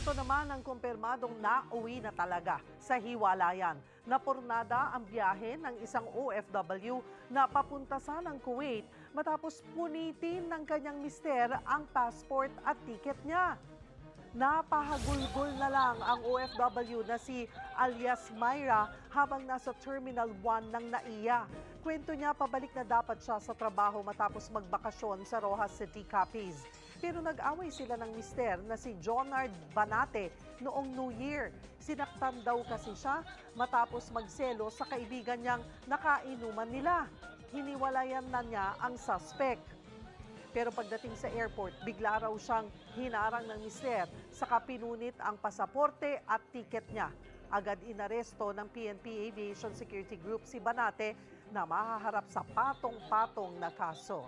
Ito naman ang kumpirmadong nauwi na talaga sa hiwalayan. Napurnada ang biyahe ng isang OFW na papunta sa ng Kuwait matapos punitin ng kanyang mister ang passport at ticket niya. Napahagulgol na lang ang OFW na si alias Myra habang nasa Terminal 1 ng NAIA. Kwento niya pabalik na dapat siya sa trabaho matapos magbakasyon sa Rojas City, Capiz. Pero nag-away sila ng mister na si Jonard Banate noong New Year. Sinaktan daw kasi siya matapos magselo sa kaibigan niyang nakainuman nila. Hiniwalayan na niya ang suspect. Pero pagdating sa airport, bigla raw siyang hinarang ng mister, saka pinunit ang pasaporte at tiket niya. Agad inaresto ng PNP Aviation Security Group si Banate na mahaharap sa patong-patong na kaso.